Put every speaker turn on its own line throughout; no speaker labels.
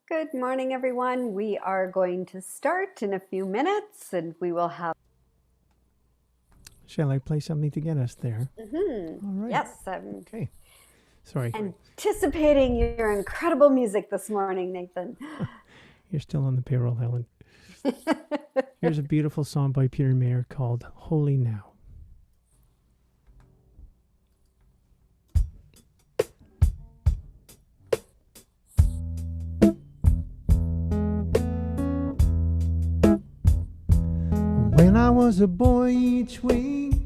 Good morning, everyone. We are going to start in a few minutes and we will have.
Shall I play something to get us there? All right.
Yes, I'm
Okay. Sorry.
anticipating your incredible music this morning, Nathan.
You're still on the payroll, Helen. Here's a beautiful song by Peter Mayer called Holy Now. When I was a boy each week,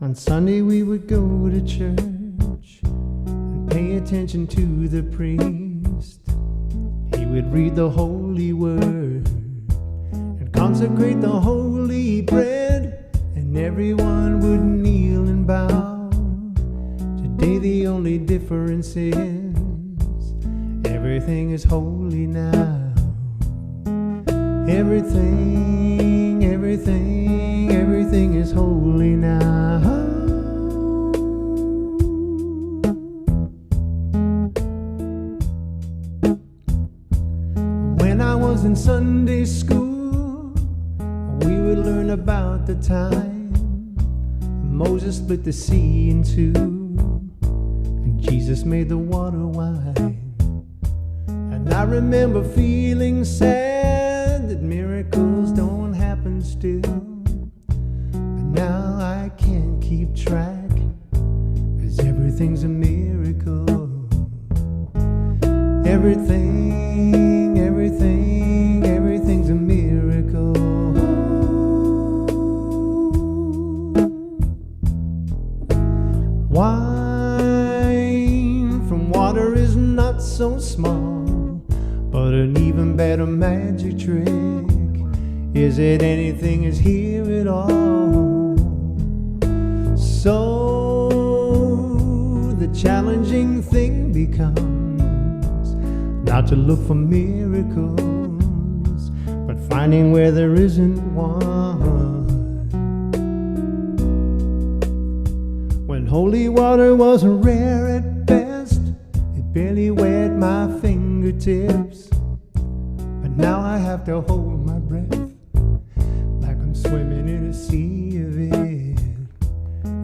on Sunday we would go to church and pay attention to the priest. He would read the holy word and consecrate the holy bread, and everyone would kneel and bow. Today the only difference is everything is holy now. Everything is holy now. When I was in Sunday school, we would learn about the time Moses split the sea in two, and Jesus made the water wine. And I remember feeling sad that miracles don't happen still. But now I can't keep track, 'cause everything's a miracle. Everything's a miracle. Wine from water is not so small, but an even better magic trick is that anything is here at all. So the challenging thing becomes not to look for miracles, but finding where there isn't one. When holy water was rare at best, it barely wet my fingertips. But now I have to hold my breath like I'm swimming in a sea of it.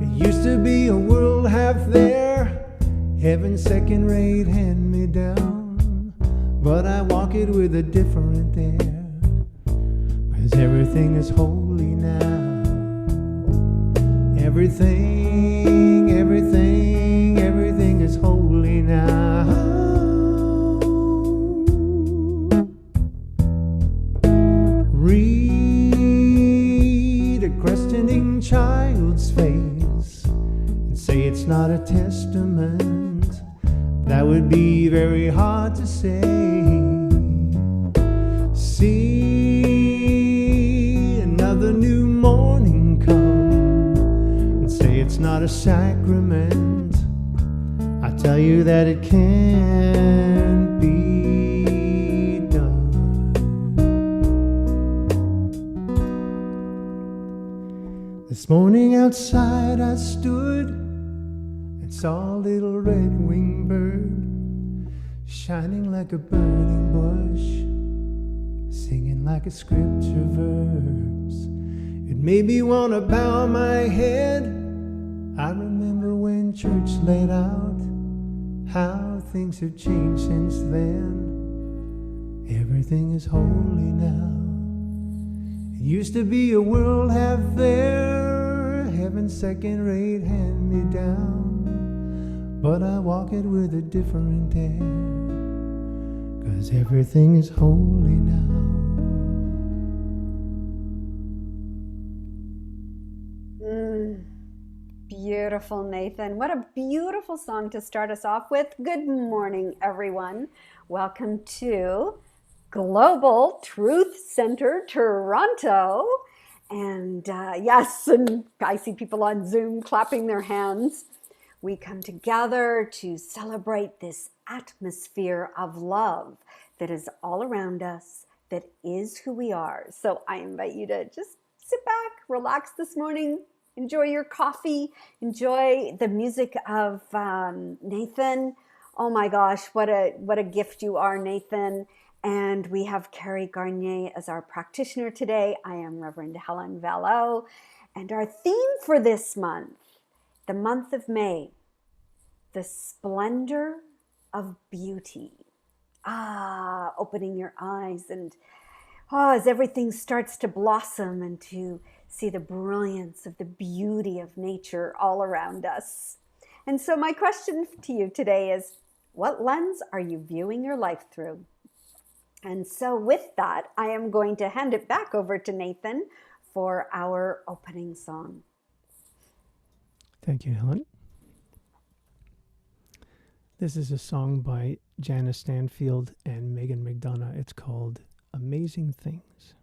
It used to be a world half there, heaven's second-rate hand-me-down. But I walk it with a different air, 'cause everything is holy now. Everything is holy now. Read a questioning child's face and say it's not a testament. That would be very hard to say. See another new morning come and say it's not a sacrament. I tell you that it can't be done. This morning outside I stood and saw a little red-winged bird shining like a burning bush, singing like a scripture verse. It made me want to bow my head. I remember when church laid out how things have changed since then. Everything is holy now. It used to be a world half there, heaven's second-rate hand-me-down. But I walk it with a different air, 'cause everything is holy now.
Beautiful, Nathan. What a beautiful song to start us off with. Good morning, everyone. Welcome to Global Truth Center Toronto. And yes, and I see people on Zoom clapping their hands. We come together to celebrate this atmosphere of love that is all around us, that is who we are. So I invite you to just sit back, relax this morning, enjoy your coffee, enjoy the music of Nathan. Oh my gosh, what a gift you are, Nathan. And we have Carrie Garnier as our practitioner today. I am Reverend Helen Valleau. And our theme for this month, the month of May, the splendor of beauty. Opening your eyes and as everything starts to blossom and to see the brilliance of the beauty of nature all around us. And so my question to you today is, what lens are you viewing your life through? And so with that, I am going to hand it back over to Nathan for our opening song.
Thank you, Helen. This is a song by Janice Stanfield and Megan McDonough. It's called Amazing Things.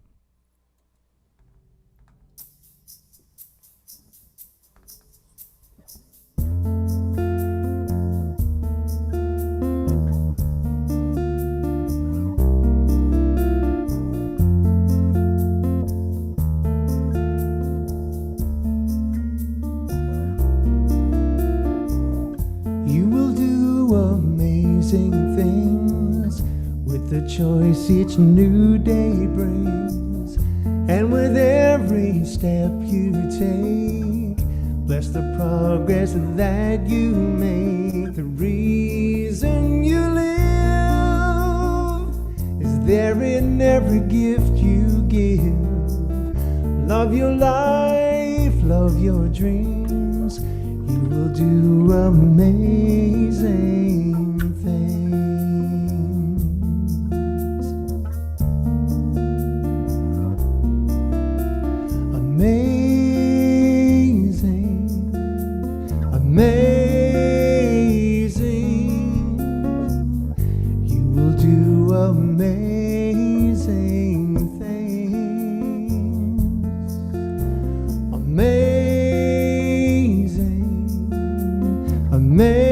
Amazing things with the choice each new day brings, and with every step you take, bless the progress that you make. The reason you live is there in every gift you give. Love your life, love your dreams, you will do amazing things. Amazing, amazing, you will do amazing things. Amazing, amazing,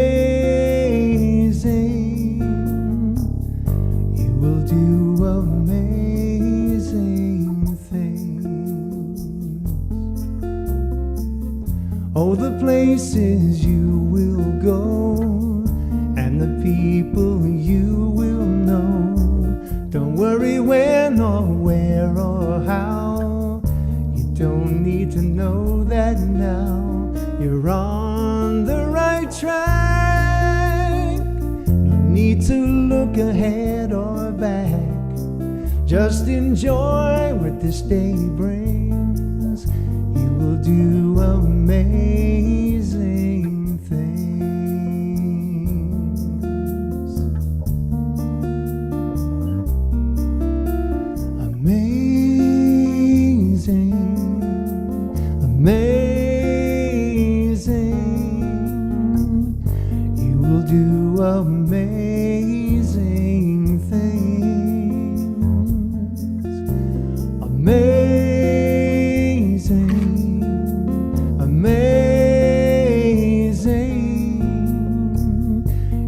you will do amazing things. Oh, the places you will go and the people you will know. Don't worry when or where or how, you don't need to know that now. You're on the right track, no need to look ahead or back. Just enjoy what this day brings, you will do amazing things. Amazing, amazing, you will do amazing things. Amazing, amazing,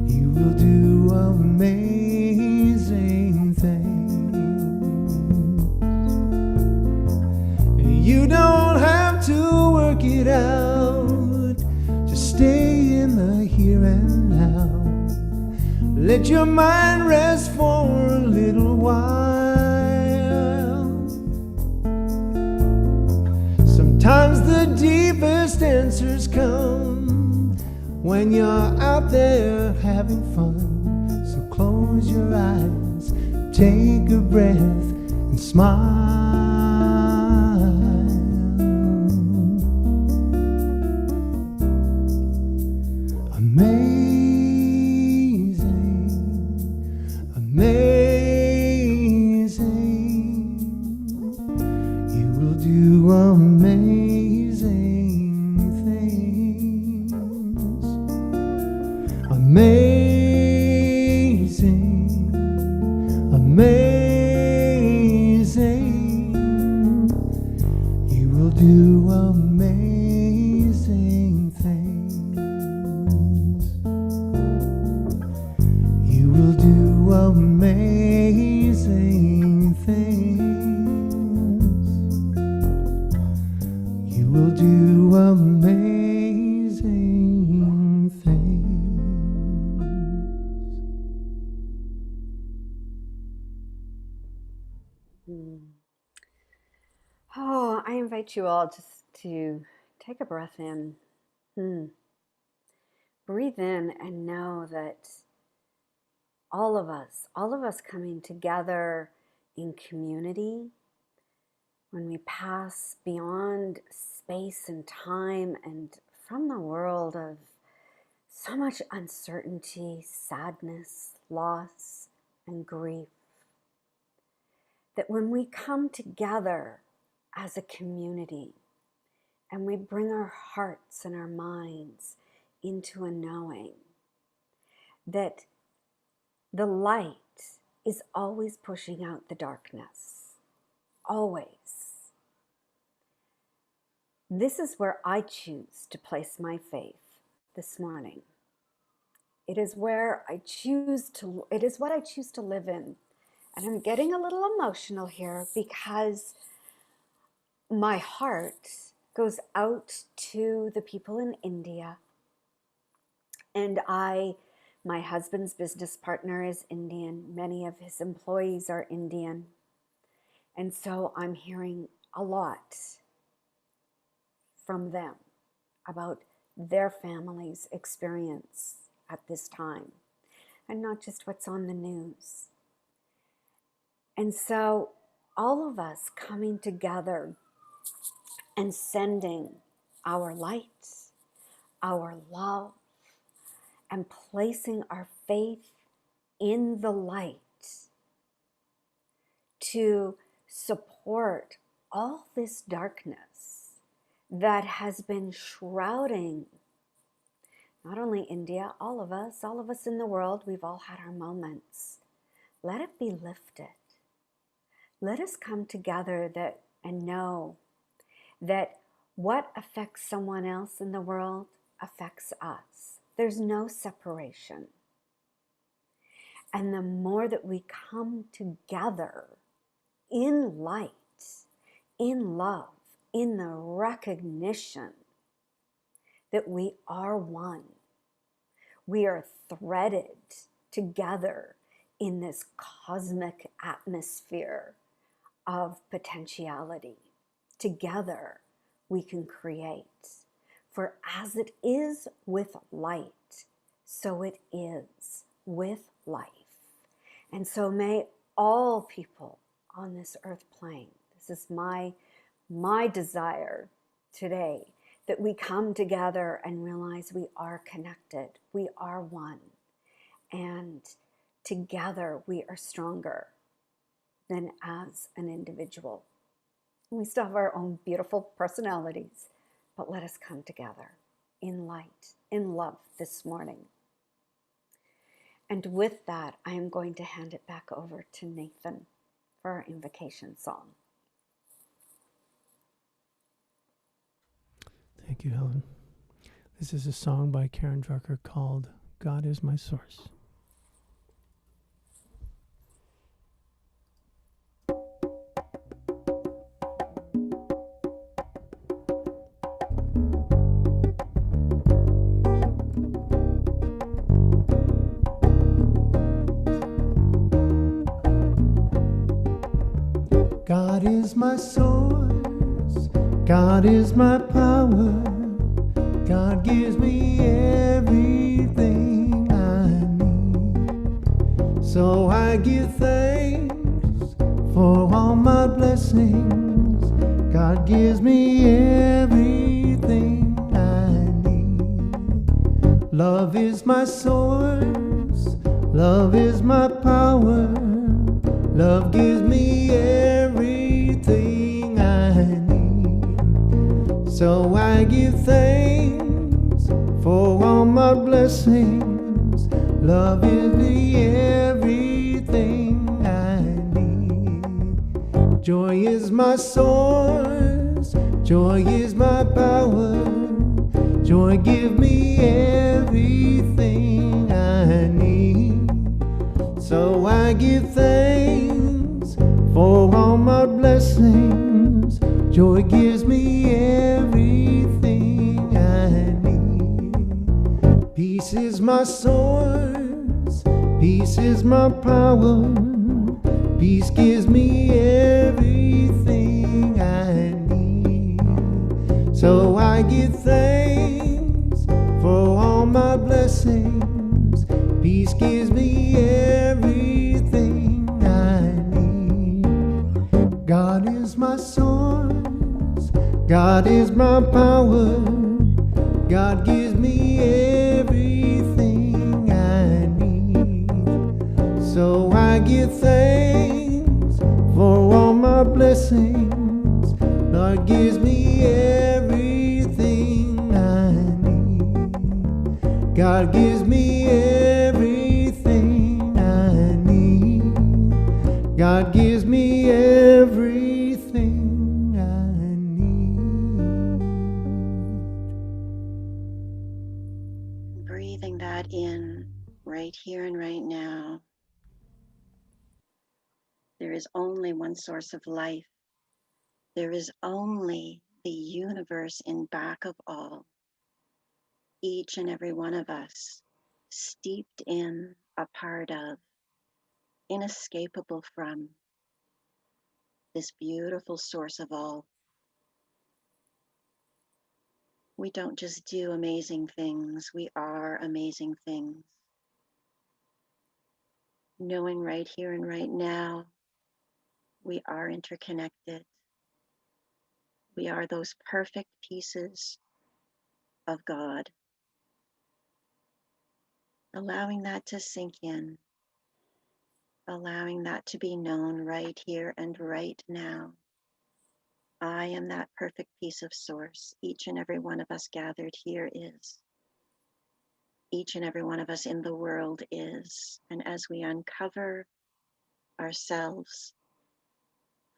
you will do amazing things. You don't have to work it out, just stay in the here and now. Let your mind rest for a little while. Sometimes the deepest answers come when you're out there having fun. So close your eyes, take a breath and smile. Amazing, amazing, you will do amazing things. Amazing, amazing, you will do amazing things. You will do amazing things. You will do amazing things.
invite you all just to take a breath in. Breathe in and know that all of us coming together in community, when we pass beyond space and time and from the world of so much uncertainty, sadness, loss, and grief, that when we come together as a community and we bring our hearts and our minds into a knowing that the light is always pushing out the darkness, always. This is where I choose to place my faith this morning. It is what I choose to live in. And I'm getting a little emotional here because my heart goes out to the people in India. And my husband's business partner is Indian. Many of his employees are Indian. And so I'm hearing a lot from them about their family's experience at this time, and not just what's on the news. And so all of us coming together and sending our light, our love, and placing our faith in the light to support all this darkness that has been shrouding not only India, all of us in the world. We've all had our moments. Let it be lifted. Let us come together and know that what affects someone else in the world affects us. There's no separation. And the more that we come together in light, in love, in the recognition that we are one, we are threaded together in this cosmic atmosphere of potentiality. Together we can create. For as it is with light, so it is with life. And so may all people on this earth plane, this is my desire today, that we come together and realize we are connected, we are one, and together we are stronger than as an individual. We still have our own beautiful personalities, but let us come together in light, in love this morning. And with that, I am going to hand it back over to Nathan for our invocation song.
Thank you, Helen. This is a song by Karen Drucker called God is My Source. God is my source, God is my power, God gives me everything I need. So I give thanks for all my blessings, God gives me everything I need. Love is my source, love is my power, love gives me everything I need. So I give thanks for all my blessings. Love is me everything I need. Joy is my source, joy is my power. Joy give me everything I need. So I give thanks for all my blessings. Joy gives me everything I need. Peace is my source, peace is my power. Peace gives me everything I need. So I give thanks for all my blessings. Peace gives me everything I need. God is my source, God is my power. God gives me everything I need. So I give thanks for all my blessings. Lord gives me everything I need. God gives me everything I need. God gives me everything I need.
Breathing that in right here and right now. There is only one source of life. There is only the universe in back of all. Each and every one of us, steeped in, a part of, inescapable from this beautiful source of all. We don't just do amazing things, we are amazing things. Knowing right here and right now, we are interconnected. We are those perfect pieces of God. Allowing that to sink in, allowing that to be known right here and right now. I am that perfect piece of source. Each and every one of us gathered here is. Each and every one of us in the world is. And as we uncover ourselves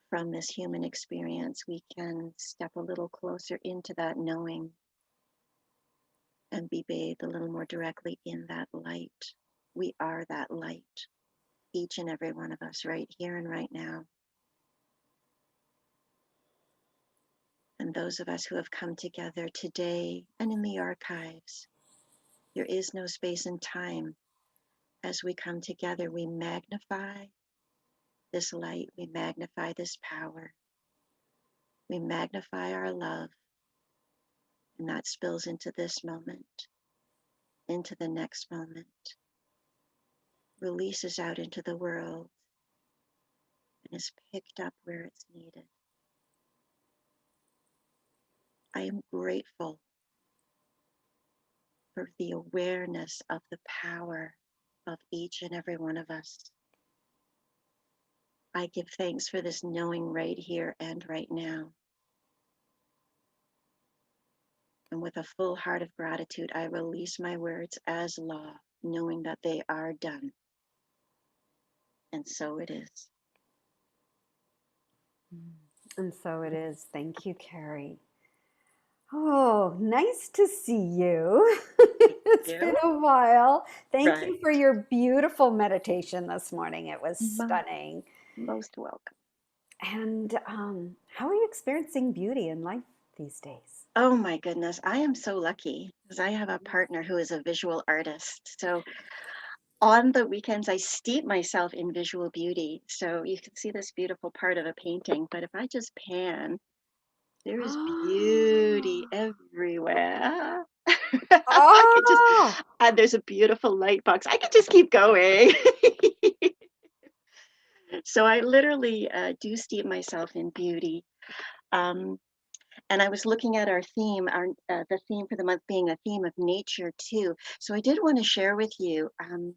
from this human experience, we can step a little closer into that knowing and be bathed a little more directly in that light. We are that light, each and every one of us, right here and right now. And those of us who have come together today and in the archives, there is no space and time. As we come together, we magnify this light, we magnify this power, we magnify our love, and that spills into this moment, into the next moment, releases out into the world, and is picked up where it's needed. I am grateful for the awareness of the power of each and every one of us. I give thanks for this knowing right here and right now. And with a full heart of gratitude, I release my words as law, knowing that they are done. And so it is.
And so it is. Thank you, Carrie. Oh, nice to see you. It's been
You?
a while. Thank
Right.
you for your beautiful meditation this morning. It was
Mo-
stunning.
Most welcome.
And how are you experiencing beauty in life these days?
Oh my goodness. I am so lucky because I have a partner who is a visual artist. So on the weekends, I steep myself in visual beauty. So you can see this beautiful part of a painting. But if I just pan, there is beauty everywhere. I could just,
Oh,
and there's a beautiful light box. I could just keep going. So I literally do steep myself in beauty. Um, and I was looking at our theme, the theme for the month being a theme of nature too. So I did want to share with you. I'm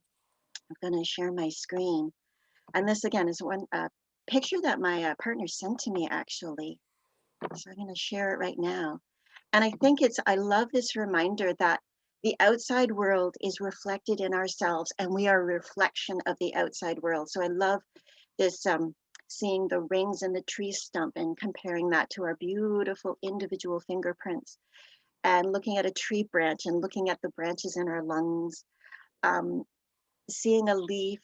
going to share my screen, and this again is one picture that my partner sent to me actually. So I'm going to share it right now. And I think I love this reminder that the outside world is reflected in ourselves and we are a reflection of the outside world. So I love this seeing the rings in the tree stump and comparing that to our beautiful individual fingerprints and looking at a tree branch and looking at the branches in our lungs, um, seeing a leaf,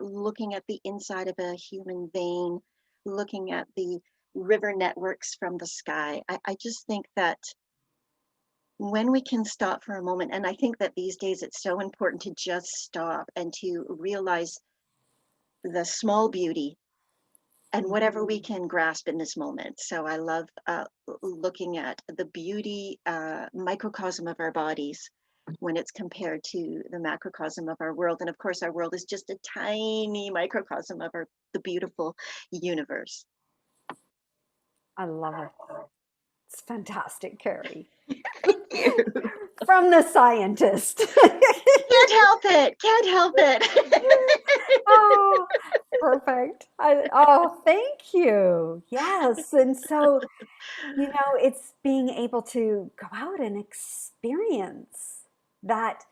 looking at the inside of a human vein, looking at the river networks from the sky. I just think that when we can stop for a moment, and I think that these days it's so important to just stop and to realize the small beauty and whatever we can grasp in this moment. So I love looking at the beauty microcosm of our bodies when it's compared to the macrocosm of our world. And of course, our world is just a tiny microcosm of the beautiful universe.
I love it. It's fantastic, Carrie.
Thank you.
From the scientist.
Can't help it. Can't help it.
Oh, perfect. Oh, thank you. Yes. And so, it's being able to go out and experience that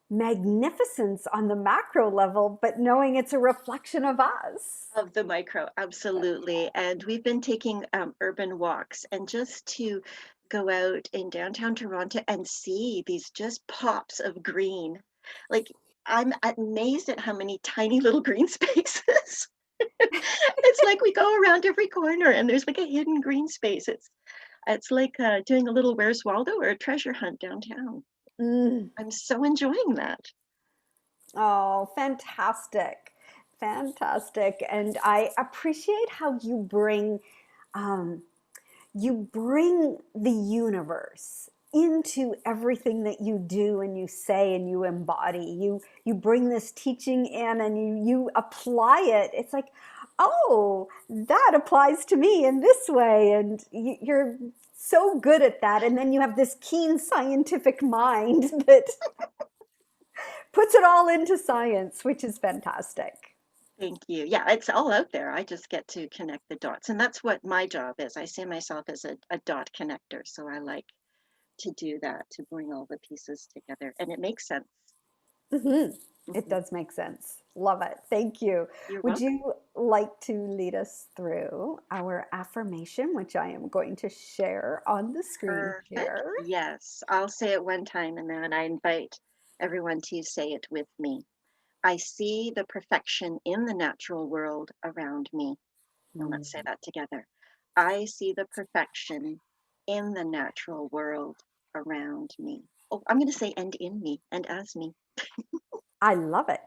magnificence on the macro level, but knowing it's a reflection of us.
Of the micro, absolutely. And we've been taking urban walks, and just to go out in downtown Toronto and see these just pops of green. Like, I'm amazed at how many tiny little green spaces. It's like we go around every corner and there's like a hidden green space. It's like doing a little Where's Waldo or a treasure hunt downtown. I'm so enjoying that.
Oh, fantastic. Fantastic. And I appreciate how you bring the universe into everything that you do and you say and you embody. You bring this teaching in and you apply it. It's like, oh, that applies to me in this way. And you're so good at that. And then you have this keen scientific mind that puts it all into science, which is fantastic.
Thank you. Yeah, it's all out there. I just get to connect the dots. And that's what my job is. I see myself as a dot connector. So I like to do that, to bring all the pieces together. And it makes sense.
It does make sense. Love it. Thank you.
You're
Would
welcome.
you like to lead us through our affirmation, which I am going to share on the screen
Perfect.
here?
Yes, I'll say it one time and then I invite everyone to say it with me. I see the perfection in the natural world around me. And let's say that together. I see the perfection in the natural world around me. Oh, I'm going to say and in me and as me.
I love it.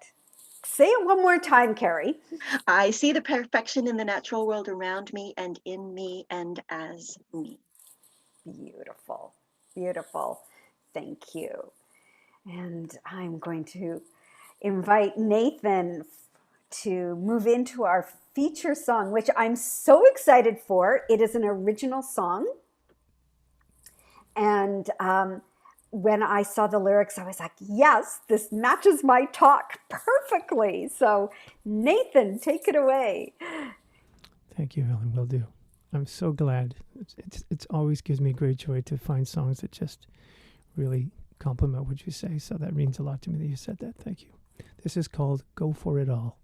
Say it one more time, Carrie.
I see the perfection in the natural world around me and in me and as me.
Beautiful. Beautiful. Thank you. And I'm going to invite Nathan to move into our feature song, which I'm so excited for. It is an original song. And when I saw the lyrics, I was like, yes, this matches my talk perfectly. So, Nathan, take it away.
Thank you, Ellen. Will do. I'm so glad. It's always gives me great joy to find songs that just really compliment what you say. So that means a lot to me that you said that. Thank you. This is called Go For It All.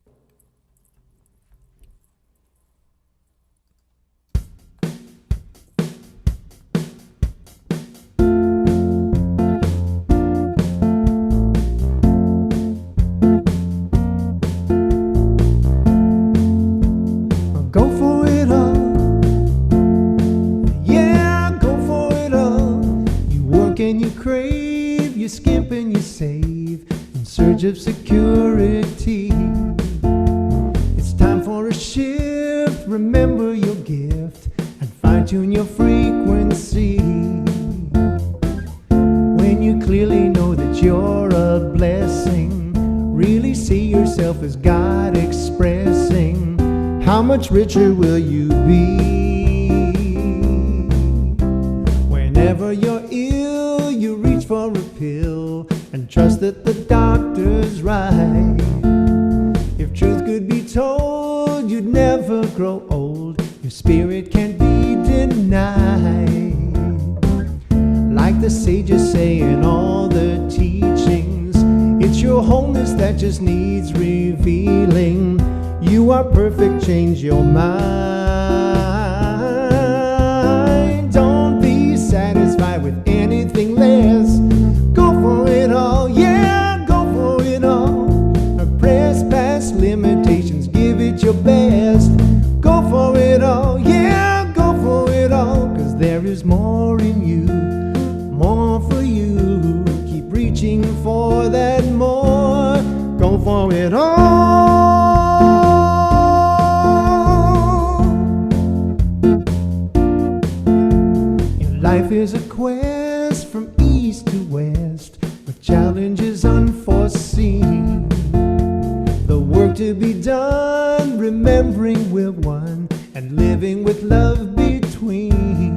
Go for it all. Yeah, go for it all. You work and you crave, you skimp and you save in search of security. It's time for a shift. Remember your gift and fine tune your frequency. When you clearly know that you're a blessing, really see yourself as God expressing. How much richer will you be? Whenever you're ill, you reach for a pill and trust that the doctor's right. If truth could be told, you'd never grow old. Your spirit can't be denied. Like the sages say in all the teachings, it's your wholeness that just needs revealing. You are perfect, change your mind. Don't be satisfied with anything less. Go for it all, yeah, go for it all. Press past limitations, give it your best. Go for it all, yeah, go for it all. 'Cause there is more in you, more for you. Keep reaching for that more. Go for it all. Life is a quest from east to west, with challenges unforeseen. The work to be done, remembering we're one, and living with love between.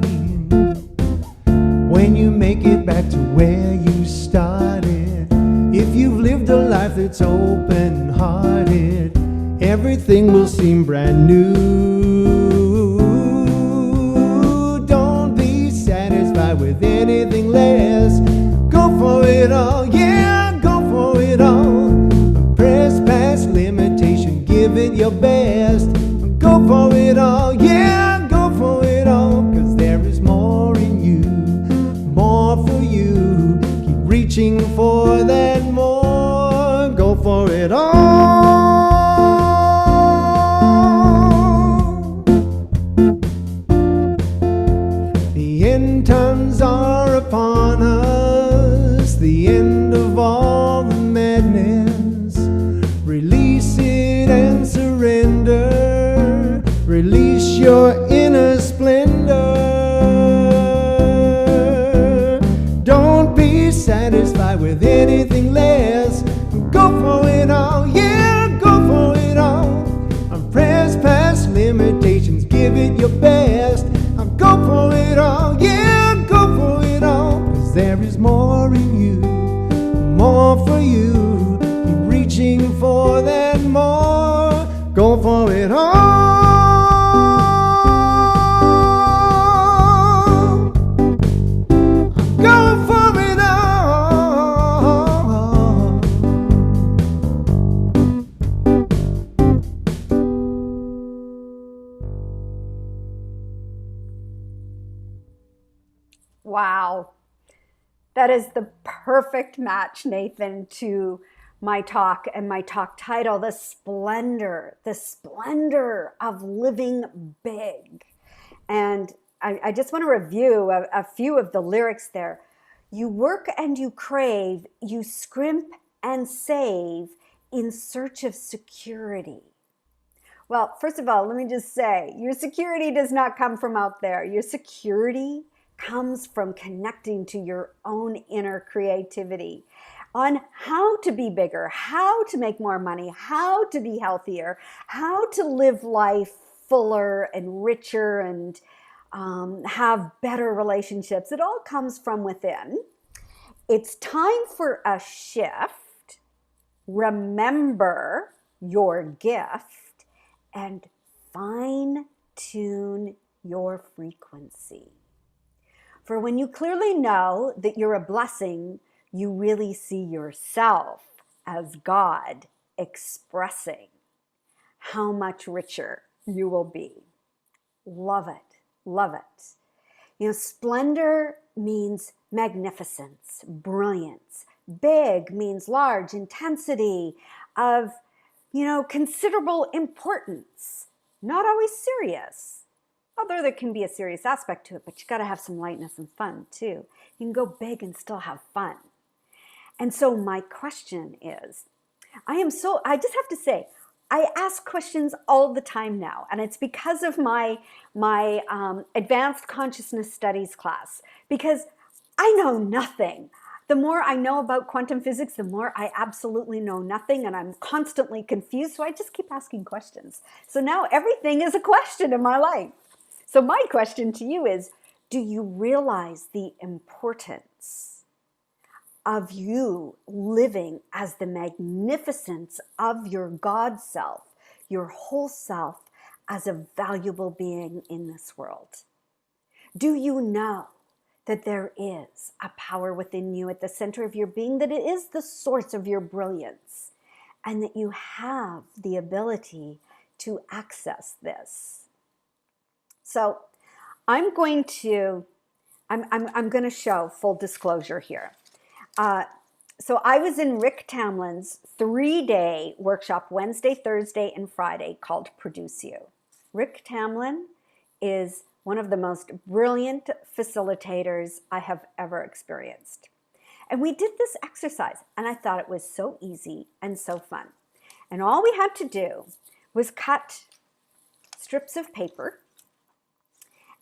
When you make it back to where you started, if you've lived a life that's open-hearted, everything will seem brand new. Don't be satisfied with anything less. Go for it all, yeah, go for it all. Press past limitation, give it your best. Go for it all, yeah, go for it all. 'Cause there is more in you, more for you. Keep reaching for that more. Go for it all. The end times are upon us, the end of all the madness. Release it and surrender. Release your inner splendor. Don't be satisfied with anything less. Go for it all, yeah, go for it all. Press past limitations, give it your best. Go for it all, yeah, go for it all. 'Cause there is more in you, more for you. Keep reaching for that more. Go for it all. Go for it all.
Wow. That is the perfect match, Nathan, to my talk and my talk title, the splendor of living big. And I just want to review a few of the lyrics there. You work and you crave, you scrimp and save in search of security. Well, first of all, let me just say, your security does not come from out there. Your security comes from connecting to your own inner creativity on how to be bigger, how to make more money, how to be healthier, how to live life fuller and richer and have better relationships. It all comes from within. It's time for a shift. Remember your gift and fine tune your frequency. For when you clearly know that you're a blessing, you really see yourself as God expressing how much richer you will be. Love it. Love it. You know, splendor means magnificence, brilliance. Big means large, intensity of, considerable importance. Not always serious. Although there can be a serious aspect to it, but you got to have some lightness and fun too. You can go big and still have fun. And so my question is, I just have to say, I ask questions all the time now, and it's because of my advanced consciousness studies class, because I know nothing. The more I know about quantum physics, the more I absolutely know nothing, and I'm constantly confused, so I just keep asking questions. So now everything is a question in my life. So my question to you is, do you realize the importance of you living as the magnificence of your God self, your whole self, as a valuable being in this world? Do you know that there is a power within you at the center of your being, that it is the source of your brilliance, and that you have the ability to access this? So I'm going to show full disclosure here. So I was in Rick Tamlin's 3-day workshop, Wednesday, Thursday, and Friday, called Produce You. Rick Tamlin is one of the most brilliant facilitators I have ever experienced. And we did this exercise, and I thought it was so easy and so fun. And all we had to do was cut strips of paper,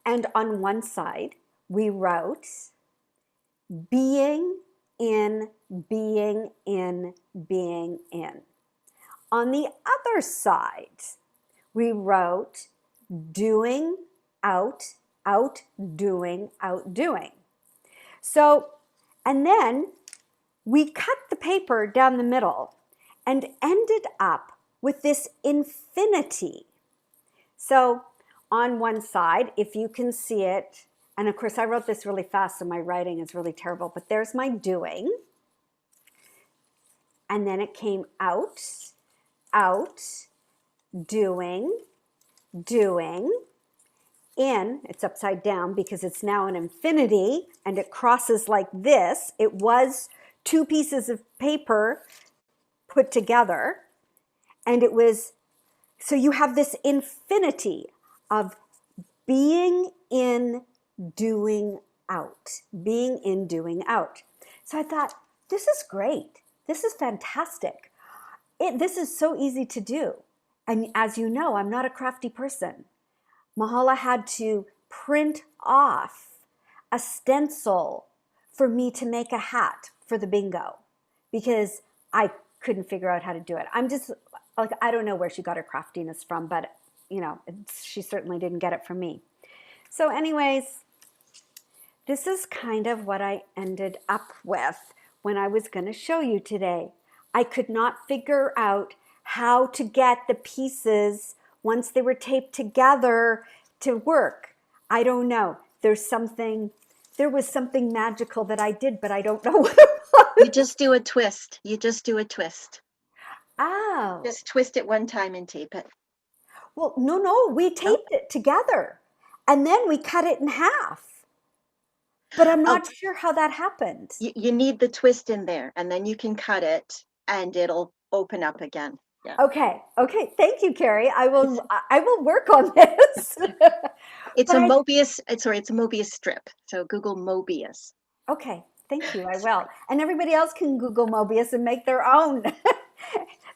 and on one side, we wrote being in, being in, being in. On the other side, we wrote doing, out, outdoing, outdoing. So, and then we cut the paper down the middle and ended up with this infinity. So on one side, if you can see it, and of course I wrote this really fast, so my writing is really terrible, but there's my doing. And then it came out, doing, doing, in, it's upside down because it's now an infinity and it crosses like this. It was two pieces of paper put together, and it was, so you have this infinity of being in, doing out, being in, doing out. So I thought, this is great. This is fantastic. This is so easy to do. And as you know, I'm not a crafty person. Mahala had to print off a stencil for me to make a hat for the bingo because I couldn't figure out how to do it. I'm just like, I don't know where she got her craftiness from, but you know, she certainly didn't get it from me. So anyways, this is kind of what I ended up with when I was going to show you today. I could not figure out how to get the pieces once they were taped together to work. I don't know. There was something magical that I did, but I don't know what it was.
You just do a twist. You just do a twist.
Oh.
Just twist it one time and tape it.
Well, no, we taped it together and then we cut it in half. But I'm not sure how that happened.
You need the twist in there, and then you can cut it and it'll open up again. Yeah.
Okay. Thank you, Carrie. I will work on this.
It's a Mobius strip. So Google Mobius.
Okay, thank you. I will. And everybody else can Google Mobius and make their own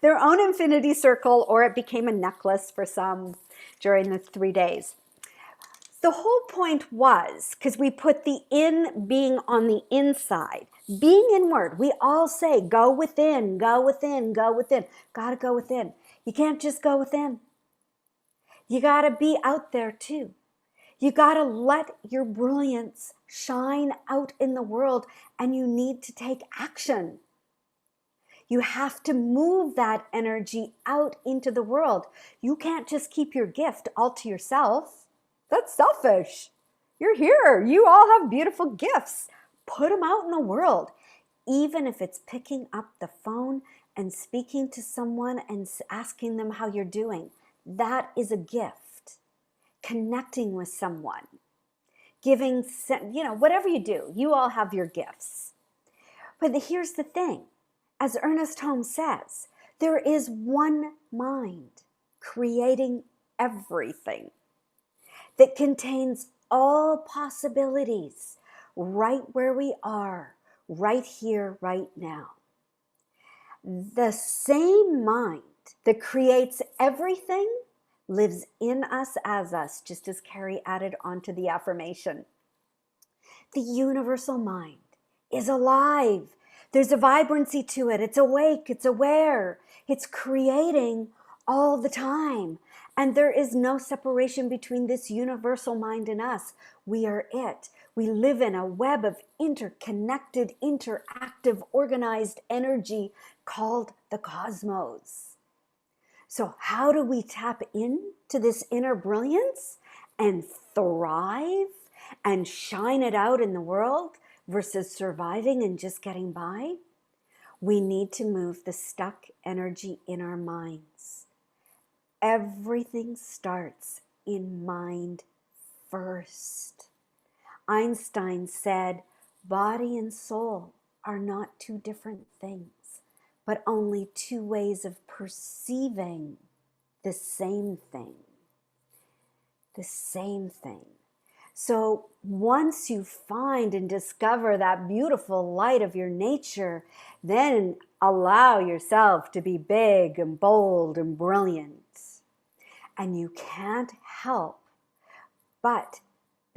their own infinity circle, or it became a necklace for some during the 3 days. The whole point was, because we put the in being on the inside, being inward, we all say, go within, go within, go within. Gotta go within. You can't just go within. You gotta be out there too. You gotta let your brilliance shine out in the world, and you need to take action. You have to move that energy out into the world. You can't just keep your gift all to yourself. That's selfish. You're here. You all have beautiful gifts. Put them out in the world. Even if it's picking up the phone and speaking to someone and asking them how you're doing. That is a gift. Connecting with someone. Giving, whatever you do, you all have your gifts. But here's the thing. As Ernest Holmes says, there is one mind creating everything that contains all possibilities right where we are, right here, right now. The same mind that creates everything lives in us as us, just as Carrie added onto the affirmation. The universal mind is alive. There's a vibrancy to it. It's awake. It's aware. It's creating all the time. And there is no separation between this universal mind and us. We are it. We live in a web of interconnected, interactive, organized energy called the cosmos. So how do we tap into this inner brilliance and thrive and shine it out in the world versus surviving and just getting by? We need to move the stuck energy in our minds. Everything starts in mind first. Einstein said, body and soul are not two different things, but only two ways of perceiving the same thing. The same thing. So once you find and discover that beautiful light of your nature, then allow yourself to be big and bold and brilliant. And you can't help but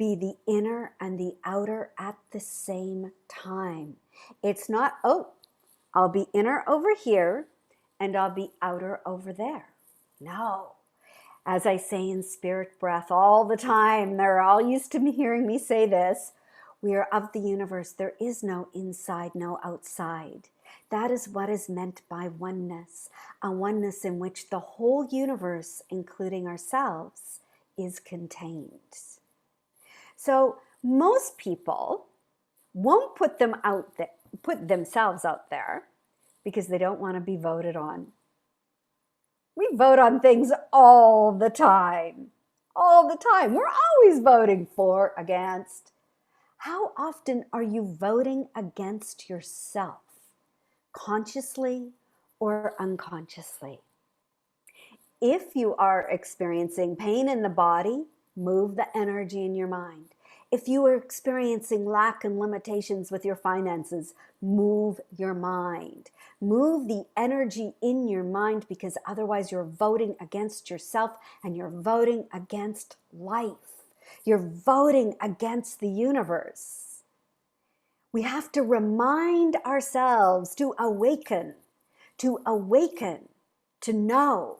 be the inner and the outer at the same time. It's not, oh, I'll be inner over here and I'll be outer over there. No. As I say in spirit breath all the time, they're all used to me hearing me say this, we are of the universe. There is no inside, no outside. That is what is meant by oneness, a oneness in which the whole universe, including ourselves, is contained. So most people won't put themselves out there because they don't want to be voted on. We vote on things all the time. All the time. We're always voting for, against. How often are you voting against yourself? Consciously or unconsciously? If you are experiencing pain in the body, move the energy in your mind. If you are experiencing lack and limitations with your finances, move your mind. Move the energy in your mind, because otherwise you're voting against yourself and you're voting against life. You're voting against the universe. We have to remind ourselves to awaken, to know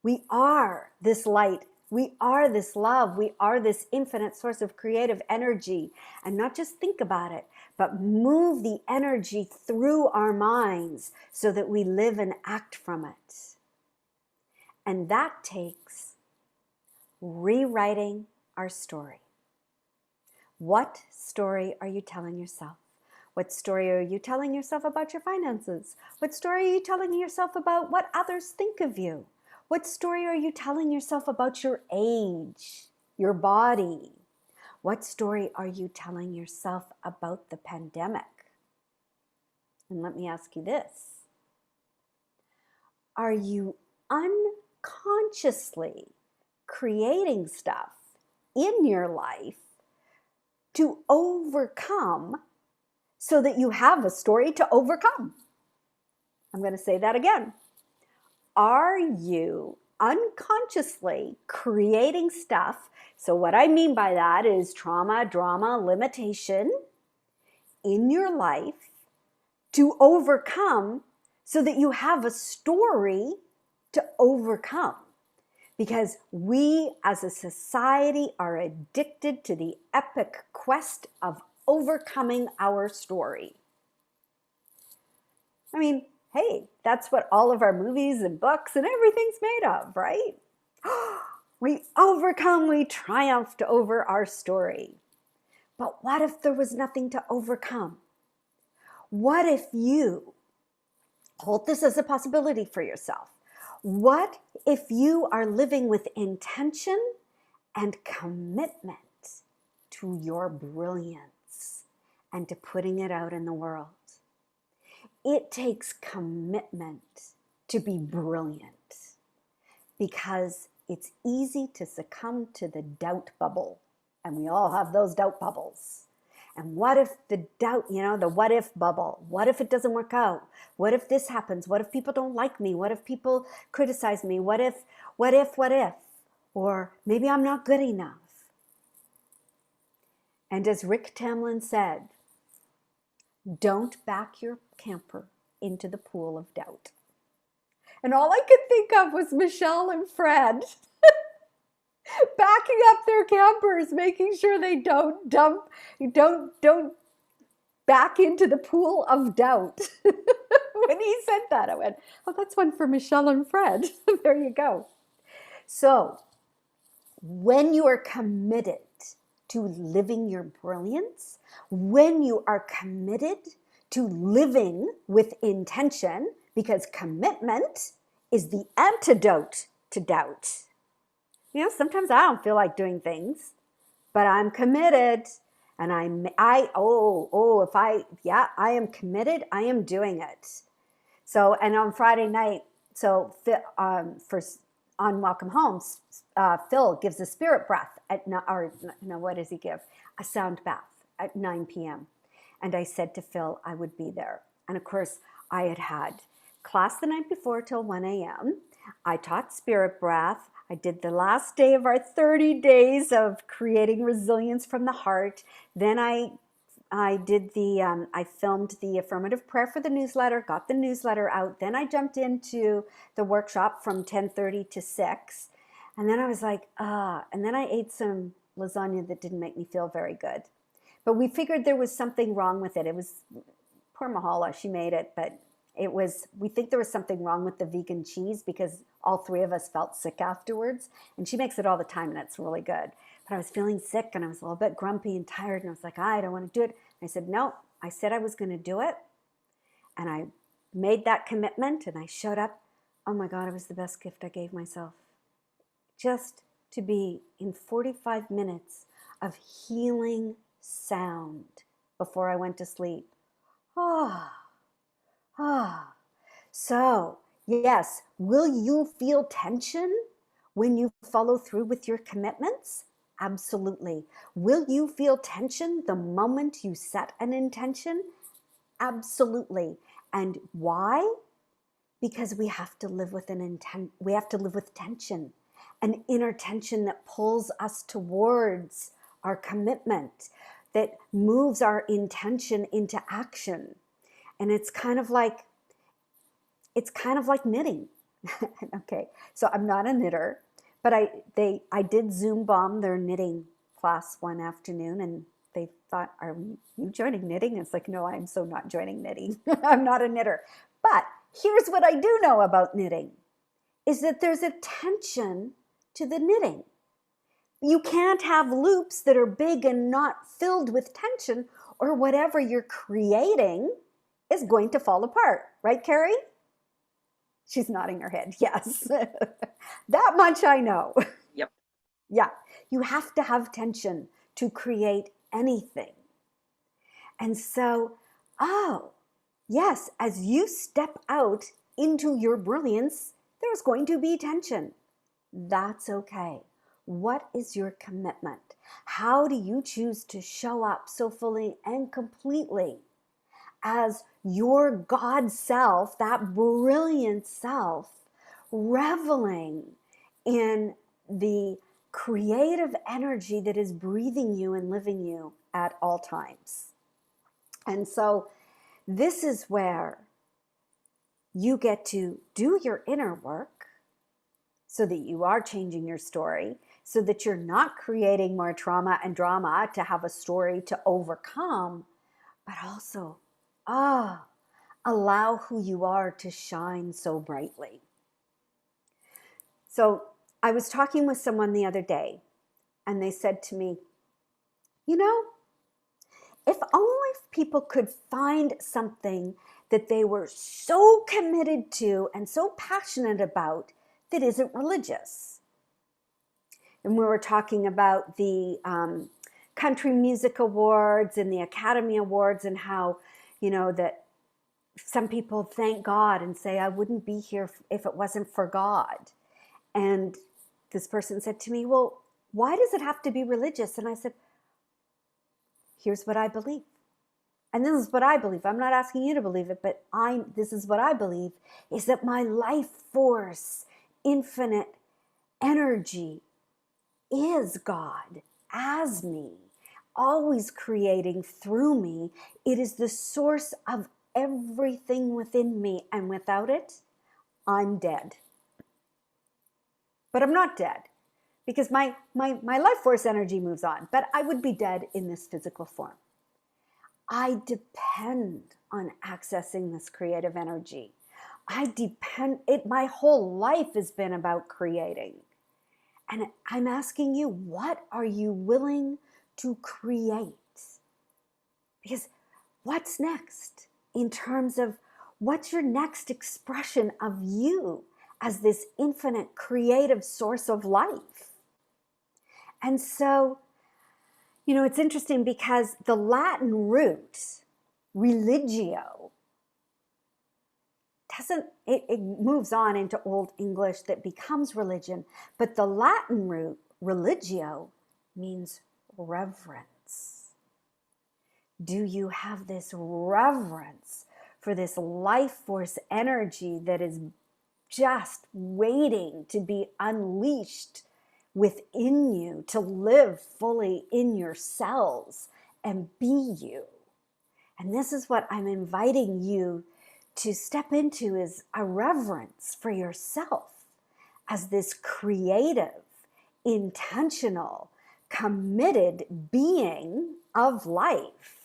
we are this light. We are this love. We are this infinite source of creative energy. And not just think about it, but move the energy through our minds so that we live and act from it. And that takes rewriting our story. What story are you telling yourself? What story are you telling yourself about your finances? What story are you telling yourself about what others think of you? What story are you telling yourself about your age, your body? What story are you telling yourself about the pandemic? And let me ask you this. Are you unconsciously creating stuff in your life to overcome so that you have a story to overcome? I'm going to say that again. Are you unconsciously creating stuff? So what I mean by that is trauma, drama, limitation in your life to overcome so that you have a story to overcome. Because we as a society are addicted to the epic quest of overcoming our story. I mean, hey, that's what all of our movies and books and everything's made of, right? We overcome, we triumphed over our story. But what if there was nothing to overcome? What if you hold this as a possibility for yourself? What if you are living with intention and commitment to your brilliance and to putting it out in the world? It takes commitment to be brilliant, because it's easy to succumb to the doubt bubble. And we all have those doubt bubbles. And what if the doubt, the what if bubble? What if it doesn't work out? What if this happens? What if people don't like me? What if people criticize me? What if? Or maybe I'm not good enough. And as Rick Tamlin said, don't back your camper into the pool of doubt. And all I could think of was Michelle and Fred backing up their campers, making sure they don't back into the pool of doubt. When he said that, I went, oh, that's one for Michelle and Fred. There you go. So when you are committed to living your brilliance, when you are committed to living with intention, because commitment is the antidote to doubt. Sometimes I don't feel like doing things, but I'm committed, and I am committed, I am doing it. So, and on Friday night, on Welcome Home, Phil gives a spirit breath what does he give? A sound bath at 9 p.m. And I said to Phil I would be there. And of course, I had class the night before till 1 a.m. I taught spirit breath. I did the last day of our 30 days of creating resilience from the heart. Then I did I filmed the affirmative prayer for the newsletter, got the newsletter out. Then I jumped into the workshop from 10:30 to 6. And then I was like, and then I ate some lasagna that didn't make me feel very good. But we figured there was something wrong with it. It was, poor Mahala, she made it, but we think there was something wrong with the vegan cheese because all three of us felt sick afterwards. And she makes it all the time and it's really good. But I was feeling sick and I was a little bit grumpy and tired and I was like, I don't want to do it. And I said, no, I said I was going to do it. And I made that commitment and I showed up. Oh my God, it was the best gift I gave myself. Just to be in 45 minutes of healing sound before I went to sleep. So, yes, will you feel tension when you follow through with your commitments? Absolutely. Will you feel tension the moment you set an intention? Absolutely. And why? Because we have to live with we have to live with tension, an inner tension that pulls us towards our commitment, that moves our intention into action. And it's kind of like knitting. Okay, so I'm not a knitter, but I did Zoom bomb their knitting class one afternoon, and they thought, "Are you joining knitting?" It's like, no, I'm so not joining knitting. I'm not a knitter. But here's what I do know about knitting, is that there's a tension to the knitting. You can't have loops that are big and not filled with tension, or whatever you're creating is going to fall apart. Right, Carrie? She's nodding her head. Yes. That much I know.
Yep.
Yeah. You have to have tension to create anything. And so, yes, as you step out into your brilliance, there's going to be tension. That's okay. What is your commitment? How do you choose to show up so fully and completely as your God self, that brilliant self, reveling in the creative energy that is breathing you and living you at all times? And so this is where you get to do your inner work so that you are changing your story, so that you're not creating more trauma and drama to have a story to overcome, but also, allow who you are to shine so brightly. So I was talking with someone the other day, and they said to me, if only people could find something that they were so committed to and so passionate about that isn't religious. And we were talking about the Country Music Awards and the Academy Awards, and how, that some people thank God and say, I wouldn't be here if it wasn't for God. And this person said to me, well, why does it have to be religious? And I said, here's what I believe. And this is what I believe. I'm not asking you to believe it, but this is what I believe, is that my life force, infinite energy, is God as me, always creating through me. It is the source of everything within me, and without it, I'm dead. But I'm not dead, because my life force energy moves on, but I would be dead in this physical form. I depend on accessing this creative energy. My whole life has been about creating. And I'm asking you, what are you willing to create? Because what's next in terms of what's your next expression of you as this infinite creative source of life? And so, it's interesting because the Latin root, religio, it moves on into Old English that becomes religion, but the Latin root, religio, means reverence. Do you have this reverence for this life force energy that is just waiting to be unleashed within you, to live fully in your cells and be you. And this is what I'm inviting you to step into, is a reverence for yourself as this creative, intentional, committed being of life.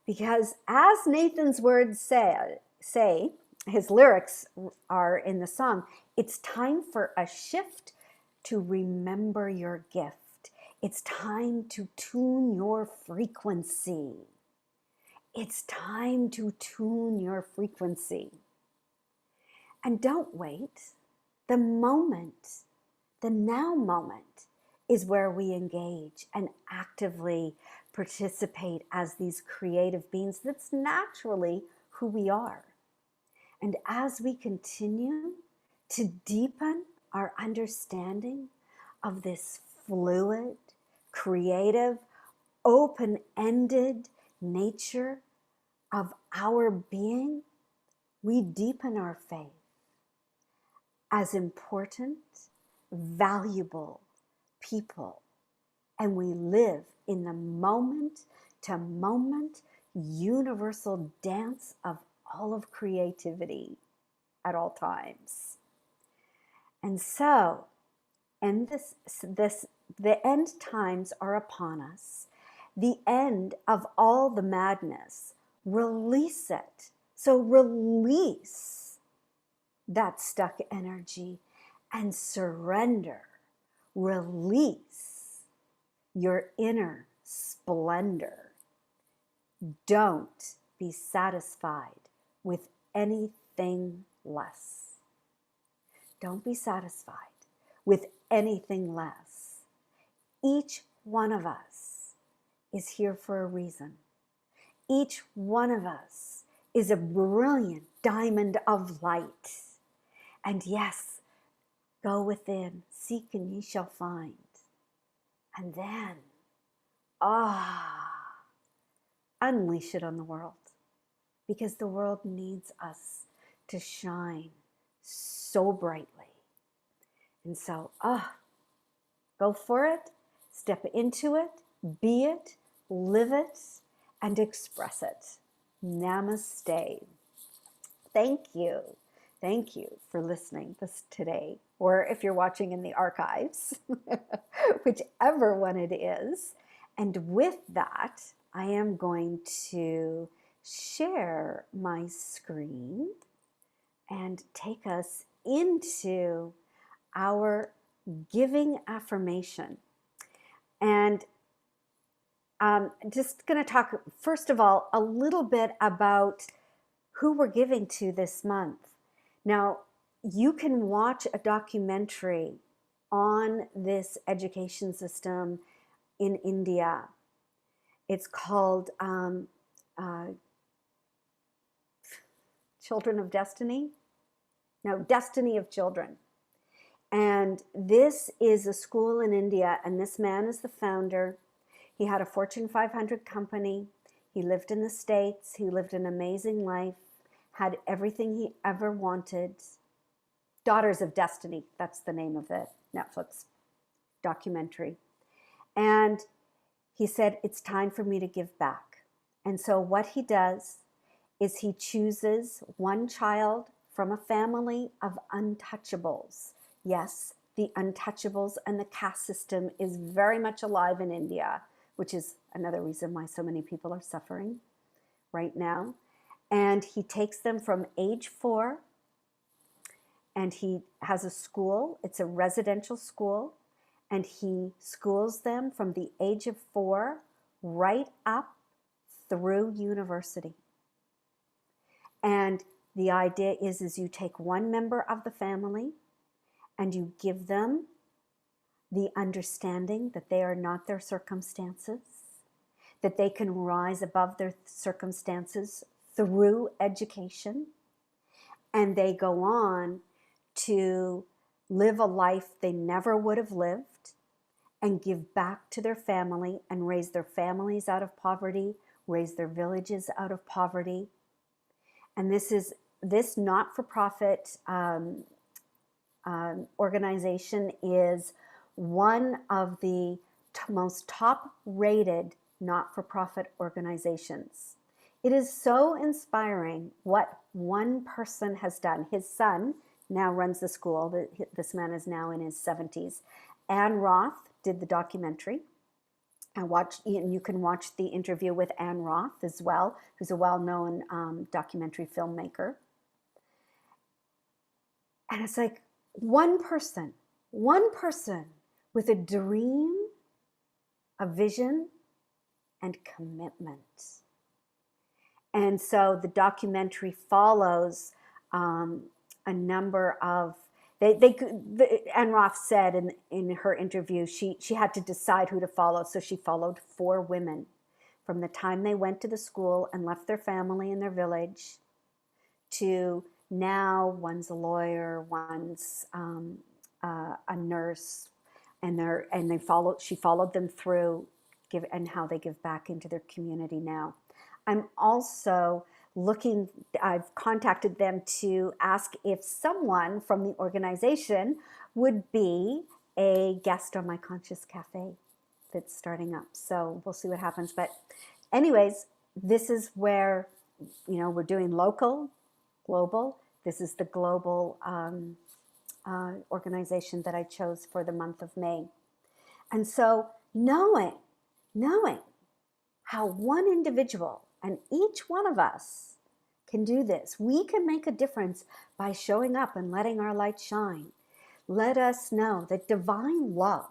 Because as Nathan's words say, his lyrics are in the song, it's time for a shift to remember your gift. It's time to tune your frequency. It's time to tune your frequency. And don't wait. The moment, the now moment, is where we engage and actively participate as these creative beings. That's naturally who we are. And as we continue to deepen our understanding of this fluid, creative, open-ended nature of our being, we deepen our faith as important, valuable people. And we live in the moment to moment universal dance of all of creativity at all times. And so, the end times are upon us. The end of all the madness. Release it. So release that stuck energy and surrender. Release your inner splendor. Don't be satisfied with anything less. Don't be satisfied with anything less. Each one of us is here for a reason. Each one of us is a brilliant diamond of light. And yes, go within, seek and ye shall find. And then, unleash it on the world. Because the world needs us to shine so brightly. And so, go for it, step into it, be it, live it, and express it. Namaste. Thank you. Thank you for listening this today, or if you're watching in the archives, whichever one it is. And with that, I am going to share my screen and take us into our giving affirmation. And just going to talk, first of all, a little bit about who we're giving to this month. Now, you can watch a documentary on this education system in India. It's called Children of Destiny? No, Destiny of Children. And this is a school in India, and this man is the founder. He had a Fortune 500 company. He lived in the States. He lived an amazing life, had everything he ever wanted. Daughters of Destiny, that's the name of the Netflix documentary. And he said, it's time for me to give back. And so what he does is he chooses one child from a family of untouchables. Yes, the untouchables and the caste system is very much alive in India, which is another reason why so many people are suffering right now. And he takes them from age 4, and he has a school. It's a residential school, and he schools them from the age of 4 right up through university. And the idea is you take one member of the family and you give them the understanding that they are not their circumstances, that they can rise above their circumstances through education, and they go on to live a life they never would have lived and give back to their family and raise their families out of poverty, raise their villages out of poverty. And this is this not-for-profit organization is one of the most top-rated not-for-profit organizations. It is so inspiring what one person has done. His son now runs the school. This man is now in his 70s. Anne Roth did the documentary. And you can watch the interview with Anne Roth as well, who's a well-known documentary filmmaker. And it's like one person with a dream, a vision, and commitment. And so the documentary follows a number of, Anne Roth said in her interview, she had to decide who to follow. So she followed 4 women from the time they went to the school and left their family and their village to now one's a lawyer, one's a nurse, she followed them through and how they give back into their community now. I'm also I've contacted them to ask if someone from the organization would be a guest on my Conscious Cafe that's starting up. So we'll see what happens. But anyways, this is where, we're doing local, global. This is the global organization that I chose for the month of May. And so knowing how one individual and each one of us can do this, we can make a difference by showing up and letting our light shine. Let us know that divine love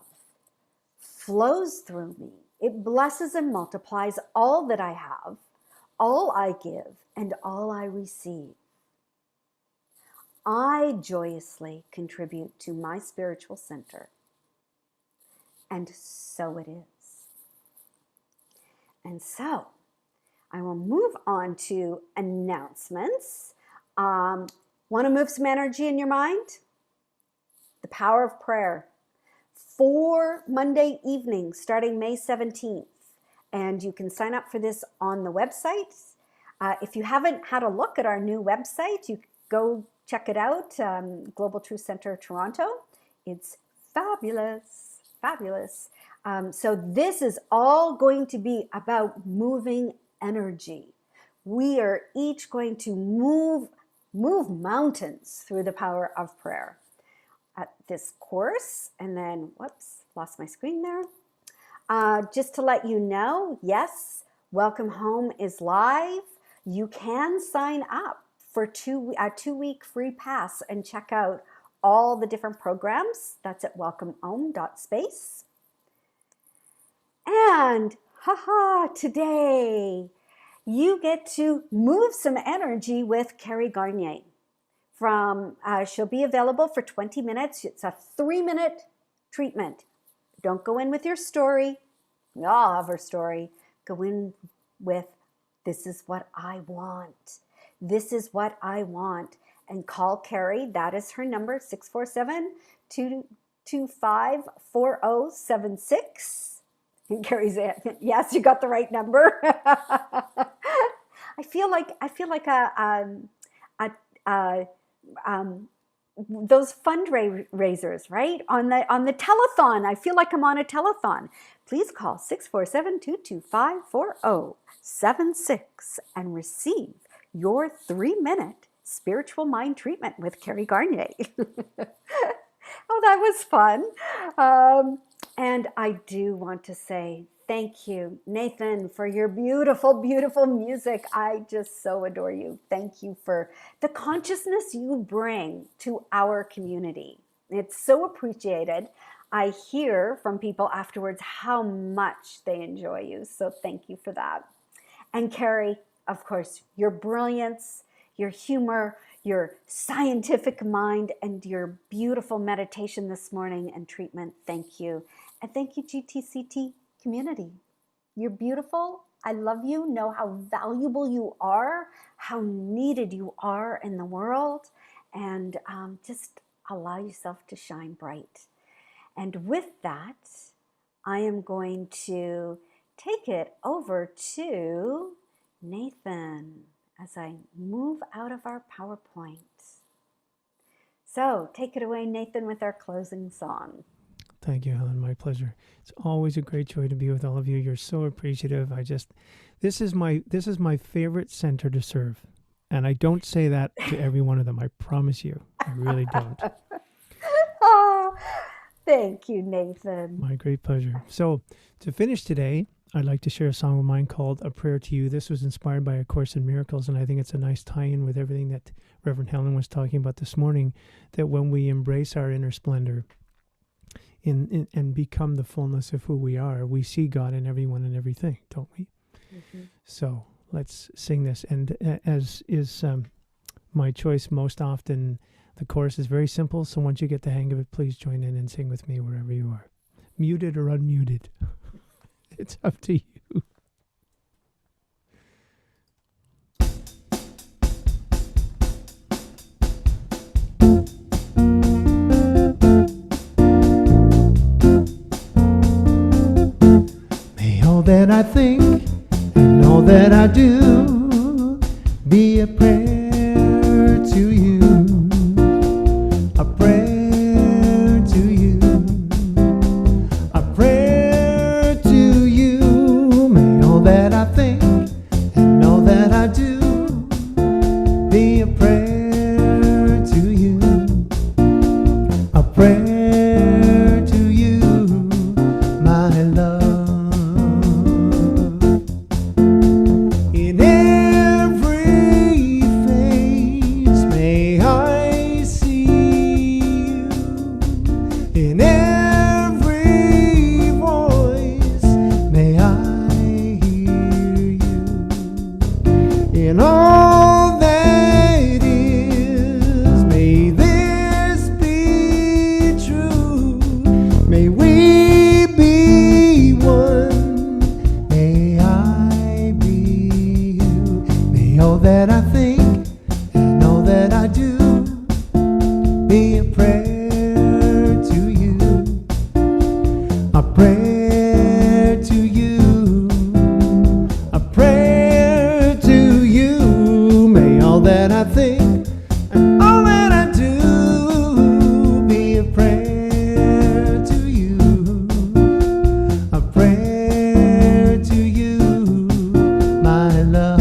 flows through me. It blesses and multiplies all that I have, all I give, and all I receive. I joyously contribute to my spiritual center. And so it is. And so I will move on to announcements. Want to move some energy in your mind? The power of prayer. 4 Monday evenings starting May 17th. And you can sign up for this on the website. If you haven't had a look at our new website, you go check it out, Global Truth Center Toronto. It's fabulous, fabulous. So this is all going to be about moving energy. We are each going to move mountains through the power of prayer at this course. And then, whoops, lost my screen there. Just to let you know, yes, Welcome Home is live. You can sign up for a 2-week free pass and check out all the different programs. That's at welcomehome.space. And today you get to move some energy with Carrie Garnier. She'll be available for 20 minutes. It's a 3-minute treatment. Don't go in with your story. We all have our story. Go in with, this is what I want. This is what I want. And call Carrie. That is her number, 647-225-4076. And Carrie's it. Yes, you got the right number. I feel like those fundraisers, right? On the telethon. I feel like I'm on a telethon. Please call 647-225-4076 and receive your 3-minute spiritual mind treatment with Carrie Garnier. Oh, that was fun. And I do want to say thank you, Nathan, for your beautiful, beautiful music. I just so adore you. Thank you for the consciousness you bring to our community. It's so appreciated. I hear from people afterwards how much they enjoy you. So thank you for that. And Carrie, of course, your brilliance, your humor, your scientific mind, and your beautiful meditation this morning and treatment. Thank you. And thank you, GTCT community. You're beautiful. I love you. Know how valuable you are, how needed you are in the world, and just allow yourself to shine bright. And with that, I am going to take it over to Nathan. as I move out of our PowerPoint. So take it away, Nathan, with our closing song.
Thank you, Helen. My pleasure. It's always a great joy to be with all of you. You're so appreciative. This is my favorite center to serve. And I don't say that to every one of them. I promise you. I really don't.
Oh, thank you, Nathan.
My great pleasure. So to finish today, I'd like to share a song of mine called A Prayer to You. This was inspired by A Course in Miracles, and I think it's a nice tie-in with everything that Reverend Helen was talking about this morning, that when we embrace our inner splendor and become the fullness of who we are, we see God in everyone and everything, don't we? Mm-hmm. So let's sing this. And as is my choice most often, the chorus is very simple, so once you get the hang of it, please join in and sing with me wherever you are. Muted or unmuted. It's up to you. May all that I think and all that I do be a prayer to you. A prayer to you. A prayer to you. May all that I think and all that I do be a prayer to you. A prayer to you, my love. In every face may I see you. In every voice may I hear you. In all that is, may this be true. May we be one. May I be you. May all that I think and all that I do be a prayer to you. A prayer to you. A prayer to you. May all that I think and all that I do be a prayer to you. A prayer to you, my love.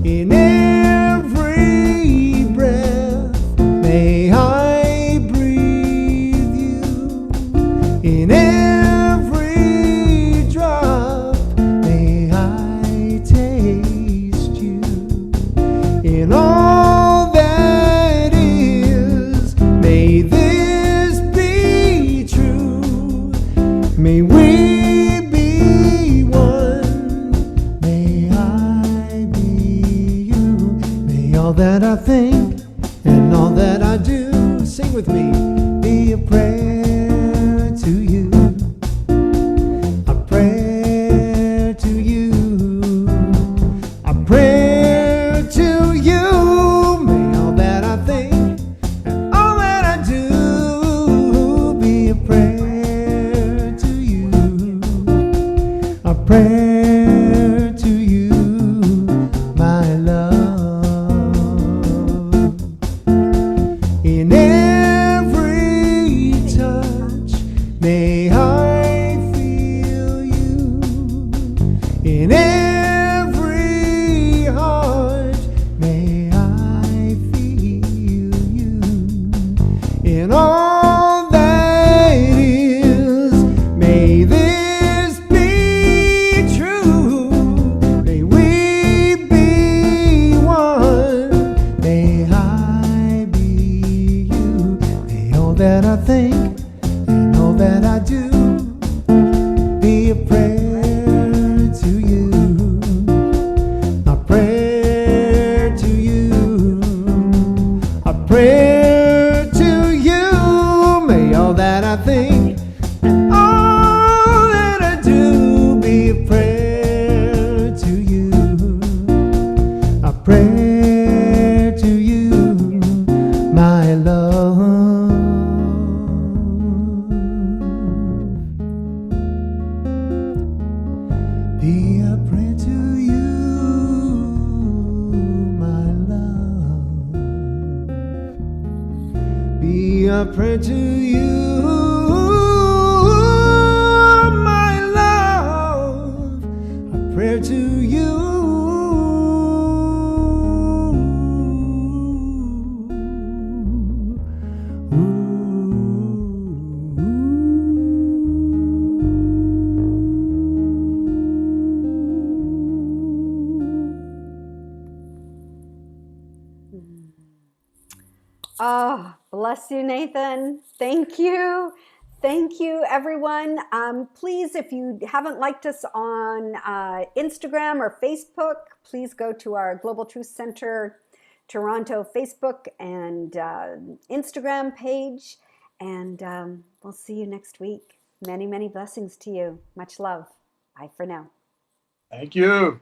In every breath may I breathe you. In every drop may I taste you. In all that is, may this be true. May we be one. May I be you. May all that I think and all that I do, sing with me, be a prayer to you. A prayer to you. A prayer to you. May all that I think and all that I do be a prayer to you. A prayer to you, my love. In every touch may I feel you. In every heart may I feel you. In all that is, may this be true. May we be one. May I be you. May all that I think and all that I do be a prayer to you. A prayer to you. A prayer to you. May all that I think and all that I do be a prayer to you. A prayer to you, my love. Be a prayer to be a prayer to you, my love, a prayer to you.
Oh, bless you, Nathan. Thank you. Thank you, everyone. Please, if you haven't liked us on Instagram or Facebook, please go to our Global Truth Center Toronto Facebook and Instagram page. And we'll see you next week. Many, many blessings to you. Much love. Bye for now.
Thank you.